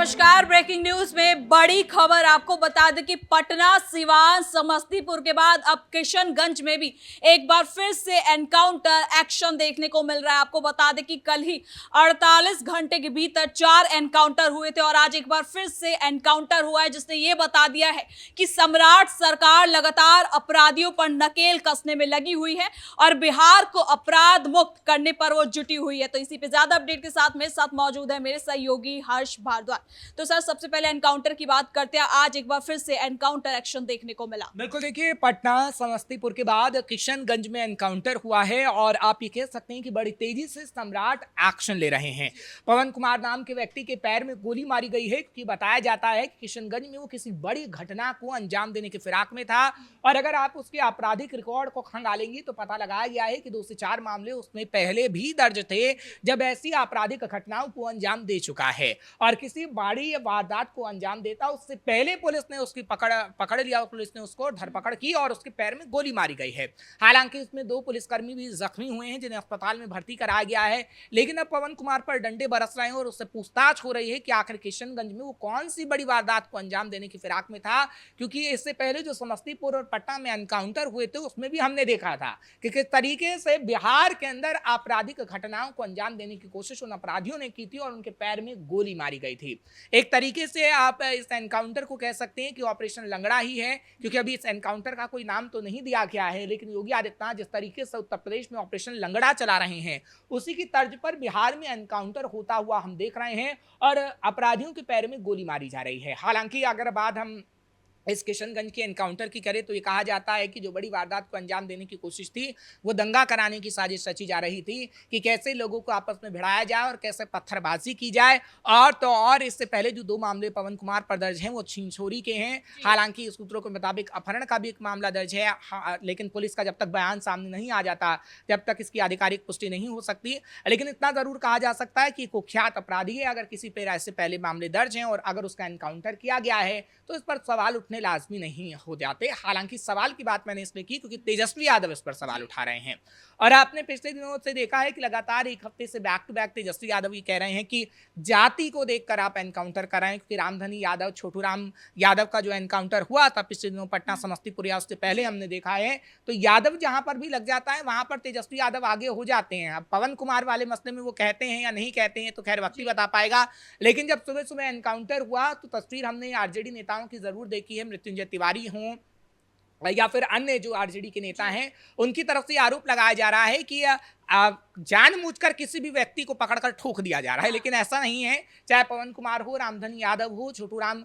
नमस्कार। Breaking news में बड़ी खबर आपको बता दें कि पटना, सिवान, समस्तीपुर के बाद अब किशनगंज में भी एक बार फिर से एनकाउंटर एक्शन देखने को मिल रहा है। आपको बता दें कि कल ही 48 घंटे के भीतर 4 एनकाउंटर हुए थे और आज एक बार फिर से एनकाउंटर हुआ है, जिसने ये बता दिया है कि सम्राट सरकार लगातार अपराधियों पर नकेल कसने में लगी हुई है और बिहार को अपराध मुक्त करने पर वो जुटी हुई है। तो इसी पे ज्यादा अपडेट के साथ मेरे साथ मौजूद है मेरे सहयोगी हर्ष भारद्वाज। तो सर, सबसे पहले एनकाउंटर की बात करते हैं। आज एक बार फिर से एनकाउंटर एक्शन देखने को मिला। बिल्कुल, देखिए, पटना समस्तीपुर के बाद किशनगंज में एनकाउंटर हुआ है और आप ये कह सकते हैं कि बड़ी तेजी से सम्राट एक्शन ले रहे हैं। पवन कुमार नाम के व्यक्ति के पैर में गोली मारी गई है, क्योंकि बताया जाता है कि किशनगंज में वो किसी बड़ी घटना को अंजाम देने के फिराक में था और अगर आप उसके आपराधिक रिकॉर्ड को खंगालेंगे तो पता लगाया गया है कि 2 से 4 मामले उसमें पहले भी दर्ज थे जब ऐसी आपराधिक घटनाओं को अंजाम दे चुका है और किसी बड़ी वारदात को अंजाम देता उससे पहले पुलिस ने उसकी पकड़ लिया। पुलिस ने उसको धरपकड़ की और उसके पैर में गोली मारी गई है। हालांकि इसमें 2 पुलिसकर्मी भी जख्मी हुए हैं, जिन्हें अस्पताल में भर्ती कराया गया है। लेकिन अब पवन कुमार पर डंडे बरस रहे हैं और उससे पूछताछ हो रही है कि आखिर किशनगंज में वो कौन सी बड़ी वारदात को अंजाम देने की फिराक में था, क्योंकि इससे पहले जो समस्तीपुर और पटना में एनकाउंटर हुए थे उसमें भी हमने देखा था कि किस तरीके से बिहार के अंदर आपराधिक घटनाओं को अंजाम देने की कोशिश उन अपराधियों ने की थी और उनके पैर में गोली मारी गई थी। एक तरीके से आप इस एनकाउंटर को कह सकते हैं कि ऑपरेशन लंगड़ा ही है, क्योंकि अभी इस एनकाउंटर का कोई नाम तो नहीं दिया गया है, लेकिन योगी आदित्यनाथ जिस तरीके से उत्तर प्रदेश में ऑपरेशन लंगड़ा चला रहे हैं उसी की तर्ज पर बिहार में एनकाउंटर होता हुआ हम देख रहे हैं और अपराधियों के पैर में गोली मारी जा रही है। हालांकि अगर बात हम इस किशनगंज के एनकाउंटर की करें तो ये कहा जाता है कि जो बड़ी वारदात को अंजाम देने की कोशिश थी वो दंगा कराने की साजिश रची जा रही थी कि कैसे लोगों को आपस में भिड़ाया जाए और कैसे पत्थरबाजी की जाए। और तो और इससे पहले जो 2 मामले पवन कुमार पर दर्ज हैं वो छिंछोरी के हैं। हालांकि सूत्रों के मुताबिक अपहरण का भी एक मामला दर्ज है, लेकिन पुलिस का जब तक बयान सामने नहीं आ जाता तब तक इसकी आधिकारिक पुष्टि नहीं हो सकती। लेकिन इतना जरूर कहा जा सकता है कि कुख्यात अपराधी है। अगर किसी पर ऐसे पहले मामले दर्ज हैं और अगर उसका एनकाउंटर किया गया है तो इस पर सवाल लाजमी नहीं हो जाते। हालांकि सवाल की बात मैंने इसलिए की क्योंकि तेजस्वी यादव इस पर सवाल उठा रहे हैं और आपने पिछले दिनों से देखा है कि लगातार एक हफ्ते से back to back Tejashwi Yadav ये कह रहे हैं कि जाति को देखकर आप एनकाउंटर कर रहे हैं, क्योंकि रामधनी यादव, छोटू राम यादव का जो एनकाउंटर हुआ था पिछले दिनों पटना समस्तीपुर या उससे पहले हमने देखा है, तो यादव जहां पर भी लग जाता है वहां पर तेजस्वी यादव आगे हो जाते हैं। अब पवन कुमार वाले मसले में वो कहते हैं या नहीं कहते हैं तो खैर वक्त ही बता पाएगा, लेकिन जब सुबह सुबह एनकाउंटर हुआ तो तस्वीर हमने आरजेडी नेताओं की जरूर देखी है, मृत्युंजय तिवारी हों या फिर अन्य जो आरजेडी के नेता हैं, उनकी तरफ से आरोप लगाया जा रहा है कि जानबूझकर किसी भी व्यक्ति को पकड़कर ठोक दिया जा रहा है, लेकिन ऐसा नहीं है। चाहे पवन कुमार हो, रामधनी यादव हो, छोटू राम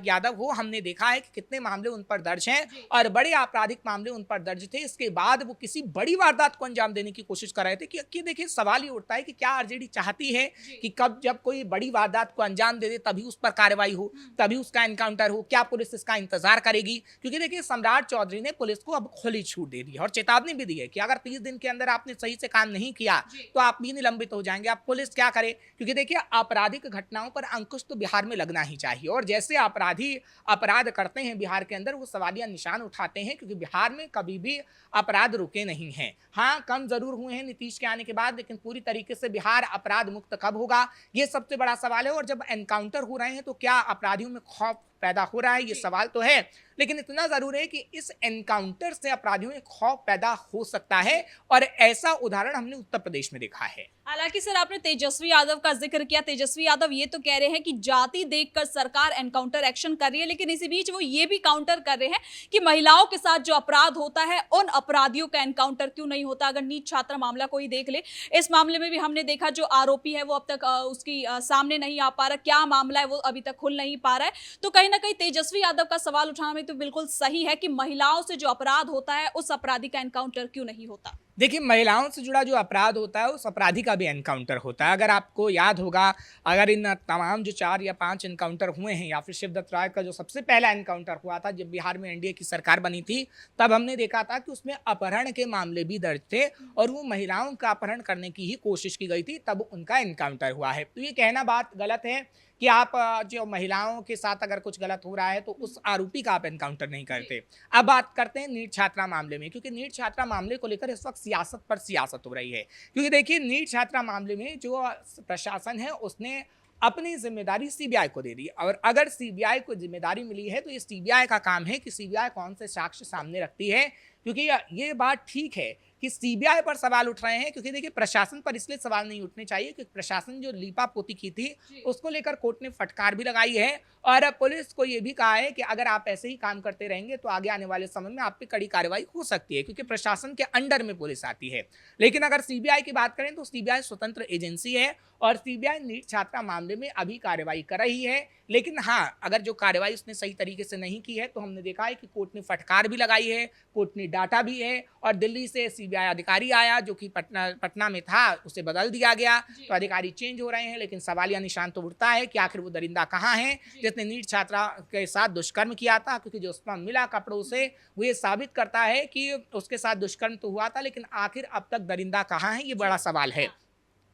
यादव हो, हमने देखा है कि कितने मामले उन पर दर्ज हैं और बड़े आपराधिक मामले उन पर दर्ज थे। इसके बाद वो किसी बड़ी वारदात को अंजाम देने की कोशिश कर रहे थे कि देखिए, सवाल ये उठता है कि क्या आरजेडी चाहती है कि कब जब कोई बड़ी वारदात को अंजाम दे दे तभी उस पर कार्रवाई हो, तभी उसका एनकाउंटर हो? क्या पुलिस इसका इंतजार करेगी? क्योंकि देखिए, सम्राट चौधरी ने पुलिस को अब खुली छूट दे दी है और चेतावनी भी दी है कि अगर 30 दिन के अंदर आपने सही से काम नहीं किया तो आप भी निलंबित हो जाएंगे। अब पुलिस क्या करे? क्योंकि देखिए, आपराधिक घटनाओं पर अंकुश तो बिहार में लगना ही चाहिए और जैसे अपराधी अपराध करते हैं बिहार के अंदर, वो सवालिया निशान उठाते हैं, क्योंकि बिहार में कभी भी अपराध रुके नहीं हैं। हाँ, कम जरूर हुए हैं नीतीश के आने के बाद, लेकिन पूरी तरीके से बिहार अपराध मुक्त कब होगा, ये सबसे बड़ा सवाल है। और जब एनकाउंटर हो रहे हैं तो क्या अपराधियों में खौफ पैदा हो रहा है? ये सवाल तो है, लेकिन इतना जरूर है कि इस एनकाउंटर से अपराधियों में खौफ पैदा हो सकता है और ऐसा उदाहरण हमने उत्तर प्रदेश में देखा है। हालांकि सर, आपने तेजस्वी यादव का जिक्र किया। तेजस्वी यादव ये तो कह रहे हैं कि जाति देखकर सरकार एनकाउंटर एक्शन कर रही है, लेकिन इसी बीच वो ये भी काउंटर कर रहे हैं कि महिलाओं के साथ जो अपराध होता है उन अपराधियों का एनकाउंटर क्यों नहीं होता। अगर नीट छात्रा मामला कोई देख ले, इस मामले में भी हमने देखा जो आरोपी है वो अब तक उसकी सामने नहीं आ पा रहा, क्या मामला है वो अभी तक खुल नहीं पा रहा है। तो कहीं ना कहीं तेजस्वी यादव का सवाल उठाना में तो बिल्कुल सही है कि महिलाओं से जो अपराध होता है उस अपराधी का एनकाउंटर क्यों नहीं होता। देखिए, महिलाओं से जुड़ा जो अपराध होता है उस अपराधी का भी एनकाउंटर होता है। अगर आपको याद होगा, अगर इन तमाम जो 4 या 5 एनकाउंटर हुए हैं या फिर शिवदत्त राय का जो सबसे पहला एनकाउंटर हुआ था जब बिहार में एनडीए की सरकार बनी थी, तब हमने देखा था कि उसमें अपहरण के मामले भी दर्ज थे और वो महिलाओं का अपहरण करने की ही कोशिश की गई थी, तब उनका एनकाउंटर हुआ है। तो ये कहना बात गलत है कि आप जो महिलाओं के साथ अगर कुछ गलत हो रहा है तो उस आरोपी का आप एनकाउंटर नहीं करते। अब बात करते हैं नीट छात्रा मामले में, क्योंकि नीट छात्रा मामले को लेकर इस वक्त सियासत पर सियासत हो रही है। क्योंकि देखिए, नीट छात्रा मामले में जो प्रशासन है उसने अपनी जिम्मेदारी सीबीआई को दे दी। और अगर सीबीआई को जिम्मेदारी मिली है तो ये सीबीआई का काम है कि सीबीआई कौन से साक्ष्य सामने रखती है, क्योंकि ये बात ठीक है कि सीबीआई पर सवाल उठ रहे हैं, क्योंकि देखिए प्रशासन पर इसलिए सवाल नहीं उठने चाहिए क्योंकि प्रशासन जो लीपापोती की थी उसको लेकर कोर्ट ने फटकार भी लगाई है और पुलिस को ये भी कहा है कि अगर आप ऐसे ही काम करते रहेंगे तो आगे आने वाले समय में आप पे कड़ी कार्रवाई हो सकती है, क्योंकि प्रशासन के अंडर में पुलिस आती है। लेकिन अगर सीबीआई की बात करें तो सीबीआई स्वतंत्र एजेंसी है और सीबीआई नीट छात्रा मामले में अभी कार्रवाई कर रही है। लेकिन हाँ, अगर जो कार्रवाई उसने सही तरीके से नहीं की है तो हमने देखा है कि कोर्ट ने फटकार भी लगाई है, कोर्ट ने डांटा भी है और दिल्ली से सीबीआई अधिकारी आया जो कि पटना में था, उसे बदल दिया गया। तो अधिकारी चेंज हो रहे हैं, लेकिन सवालिया निशान तो उठता है कि आखिर वो दरिंदा कहाँ है जिसने नीट छात्रा के साथ दुष्कर्म किया था, क्योंकि जो स्पर्म मिला कपड़ों से वो ये साबित करता है कि उसके साथ दुष्कर्म तो हुआ था, लेकिन आखिर अब तक दरिंदा कहाँ है, ये बड़ा सवाल है।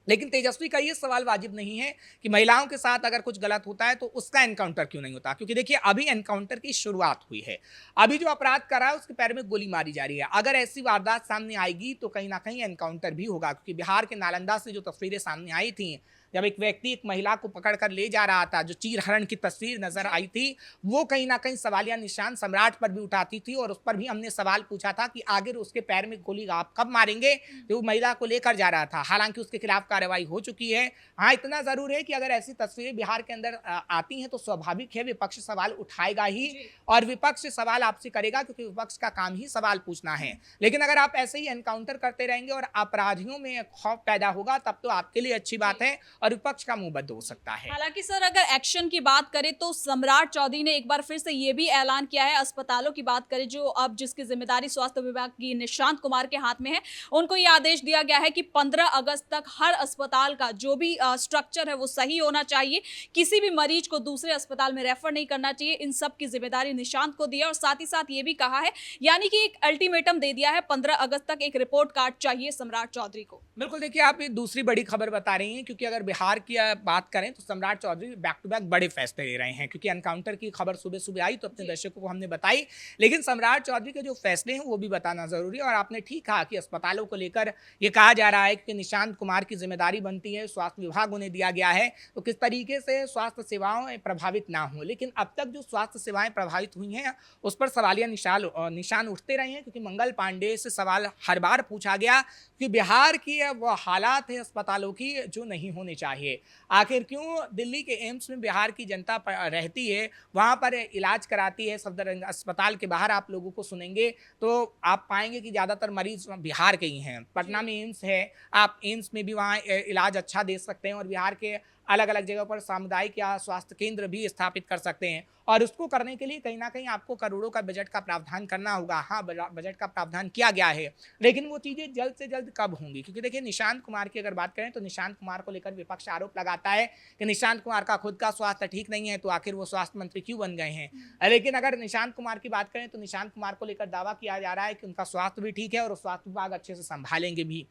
लेकिन तेजस्वी का ये सवाल वाजिब नहीं है कि महिलाओं के साथ अगर कुछ गलत होता है तो उसका एनकाउंटर क्यों नहीं होता, क्योंकि देखिए अभी एनकाउंटर की शुरुआत हुई है। अभी जो अपराध करा है उसके पैर में गोली मारी जा रही है। अगर ऐसी वारदात सामने आएगी तो कहीं ना कहीं एनकाउंटर भी होगा, क्योंकि बिहार के नालंदा से जो तस्वीरें सामने आई थी, जब एक व्यक्ति एक महिला को पकड़कर ले जा रहा था, जो चीर हरण की तस्वीर नजर आई थी, वो कहीं ना कहीं सवालिया निशान सम्राट पर भी उठाती थी और उस पर भी हमने सवाल पूछा था कि आगे उसके पैर में गोली आप कब मारेंगे, तो वो महिला को लेकर जा रहा था। हालांकि उसके खिलाफ कार्रवाई हो चुकी है। हाँ, इतना जरूर है कि अगर ऐसी तस्वीरें बिहार के अंदर आती हैं तो स्वाभाविक है विपक्ष सवाल उठाएगा ही और विपक्ष सवाल आपसे करेगा, क्योंकि विपक्ष का काम ही सवाल पूछना है। लेकिन अगर आप ऐसे ही एनकाउंटर करते रहेंगे और अपराधियों में खौफ पैदा होगा तब तो आपके लिए अच्छी बात है और विपक्ष का मुंह बंद हो सकता है। हालांकि सर, अगर एक्शन की बात करें तो सम्राट चौधरी ने एक बार फिर से ये भी ऐलान किया है, अस्पतालों की बात करें जो अब जिसकी जिम्मेदारी स्वास्थ्य विभाग की निशांत कुमार के हाथ में है, उनको ये आदेश दिया गया है कि 15 अगस्त तक हर अस्पताल का जो भी स्ट्रक्चर है वो सही होना चाहिए, किसी भी मरीज को दूसरे अस्पताल में रेफर नहीं करना चाहिए। इन सब की जिम्मेदारी निशांत को दी है और साथ ही साथ ये भी कहा है, यानी कि एक अल्टीमेटम दे दिया है, 15 अगस्त तक एक रिपोर्ट कार्ड चाहिए सम्राट चौधरी को। बिल्कुल, देखिए आप ये दूसरी बड़ी खबर बता रही हैं, क्योंकि अगर बिहार की बात करें तो सम्राट चौधरी बैक टू बैक बड़े फैसले ले रहे हैं, क्योंकि एनकाउंटर की खबर सुबह सुबह आई तो अपने दर्शकों को हमने बताई, लेकिन सम्राट चौधरी के जो फैसले हैं वो भी बताना जरूरी है। और आपने ठीक कहा कि अस्पतालों को लेकर ये कहा जा रहा है कि निशांत कुमार की जिम्मेदारी बनती है, स्वास्थ्य विभाग उन्हें दिया गया है, तो किस तरीके से स्वास्थ्य सेवाएं प्रभावित ना हो। लेकिन अब तक जो स्वास्थ्य सेवाएं प्रभावित हुई हैं उस पर सवालिया निशान उठते रहे हैं, क्योंकि मंगल पांडे से सवाल हर बार पूछा गया कि बिहार की वो हालात है अस्पतालों की जो नहीं होने चाहिए। आखिर क्यों दिल्ली के एम्स में बिहार की जनता रहती है, वहाँ पर इलाज कराती है, सफदरजंग अस्पताल के बाहर आप लोगों को सुनेंगे तो आप पाएंगे कि ज़्यादातर मरीज बिहार के ही हैं। पटना में एम्स है, आप एम्स में भी वहाँ इलाज अच्छा दे सकते हैं और बिहार के अलग अलग जगह पर सामुदायिक या स्वास्थ्य केंद्र भी स्थापित कर सकते हैं। और उसको करने के लिए कहीं ना कहीं आपको करोड़ों का बजट का प्रावधान करना होगा। हाँ, बजट का प्रावधान किया गया है, लेकिन वो चीज़ें जल्द से जल्द कब होंगी, क्योंकि देखिए निशांत कुमार की अगर बात करें तो निशांत कुमार को लेकर विपक्ष आरोप लगाता है कि निशांत कुमार का खुद का स्वास्थ्य ठीक नहीं है तो आखिर वो स्वास्थ्य मंत्री क्यों बन गए हैं। लेकिन अगर निशांत कुमार की बात करें तो निशांत कुमार को लेकर दावा किया जा रहा है कि उनका स्वास्थ्य भी ठीक है और स्वास्थ्य विभाग अच्छे से संभालेंगे भी।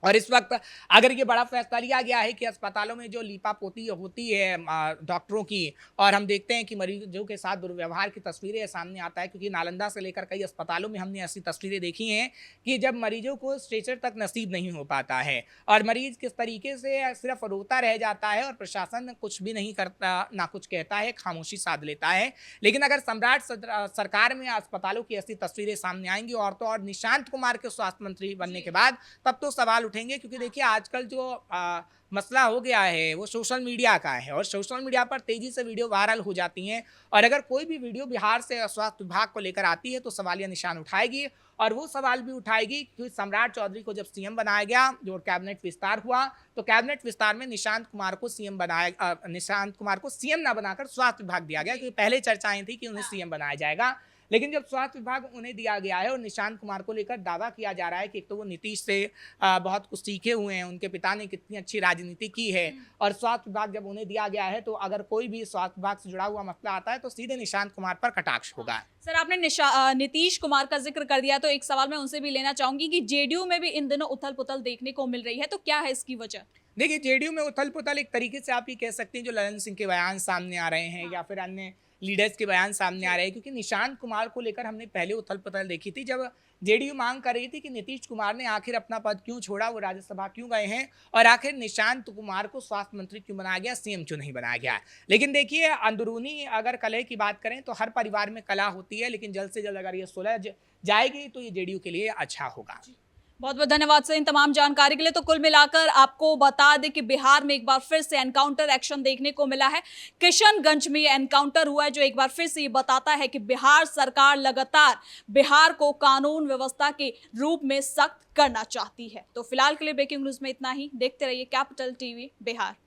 और इस वक्त अगर ये बड़ा फैसला लिया गया है कि अस्पतालों में जो लीपापोती होती है डॉक्टरों की, और हम देखते हैं कि मरीजों के साथ दुर्व्यवहार की तस्वीरें सामने आता है, क्योंकि नालंदा से लेकर कई अस्पतालों में हमने ऐसी तस्वीरें देखी हैं कि जब मरीजों को स्ट्रेचर तक नसीब नहीं हो पाता है और मरीज किस तरीके से सिर्फ रोता रह जाता है और प्रशासन कुछ भी नहीं करता, ना कुछ कहता है, खामोशी साध लेता है। लेकिन अगर सम्राट सरकार में अस्पतालों की ऐसी तस्वीरें सामने आएंगी और तो और निशांत कुमार के स्वास्थ्य मंत्री बनने के बाद, तब तो सवाल उठेंगे। क्योंकि देखिए आजकल जो मसला हो गया है वो सोशल मीडिया का है और सोशल मीडिया पर तेजी से वीडियो वायरल हो जाती हैं और अगर कोई भी वीडियो बिहार से स्वास्थ्य विभाग को लेकर आती है तो सवालिया निशान उठाएगी। और वो सवाल भी उठाएगी कि सम्राट चौधरी को जब सीएम बनाया गया, जो कैबिनेट विस्तार हुआ, तो कैबिनेट विस्तार में निशांत कुमार को सीएम ना बनाकर स्वास्थ्य विभाग दिया गया, क्योंकि पहले चर्चाएं थी कि उन्हें सीएम बनाया जाएगा। लेकिन जब स्वास्थ्य विभाग उन्हें दिया गया है और निशांत कुमार को लेकर दावा किया जा रहा है कि एक तो वो नीतीश से बहुत कुछ सीखे हुए हैं, उनके पिता ने कितनी अच्छी राजनीति की है, और स्वास्थ्य विभाग जब उन्हें दिया गया है तो अगर कोई भी स्वास्थ्य विभाग से जुड़ा हुआ मसला आता है तो सीधे निशांत कुमार पर कटाक्ष होगा। सर, आपने नीतीश कुमार का जिक्र कर दिया तो एक सवाल मैं उनसे भी लेना चाहूंगी कि जेडीयू में भी इन दिनों उथल पुथल देखने को मिल रही है, तो क्या है इसकी वजह? देखिए, जेडीयू में उथल पुथल एक तरीके से आप ये कह सकते हैं जो ललन सिंह के बयान सामने आ रहे हैं या फिर अन्य लीडर्स के बयान सामने आ रहे हैं, क्योंकि निशांत कुमार को लेकर हमने पहले उथल पुथल देखी थी जब जेडीयू मांग कर रही थी कि नीतीश कुमार ने आखिर अपना पद क्यों छोड़ा, वो राज्यसभा क्यों गए हैं और आखिर निशांत कुमार को स्वास्थ्य मंत्री क्यों बनाया गया, सीएम क्यों नहीं बनाया गया। लेकिन देखिए, अंदरूनी अगर कलह की बात करें तो हर परिवार में कलह होती है, लेकिन जल्द से जल्द अगर ये सुलझ जाएगी तो ये जेडीयू के लिए अच्छा होगा। बहुत बहुत धन्यवाद सर इन तमाम जानकारी के लिए। तो कुल मिलाकर आपको बता दें कि बिहार में एक बार फिर से एनकाउंटर एक्शन देखने को मिला है। किशनगंज में ये एनकाउंटर हुआ है, जो एक बार फिर से ये बताता है कि बिहार सरकार लगातार बिहार को कानून व्यवस्था के रूप में सख्त करना चाहती है। तो फिलहाल के लिए ब्रेकिंग न्यूज में इतना ही। देखते रहिए कैपिटल टीवी बिहार।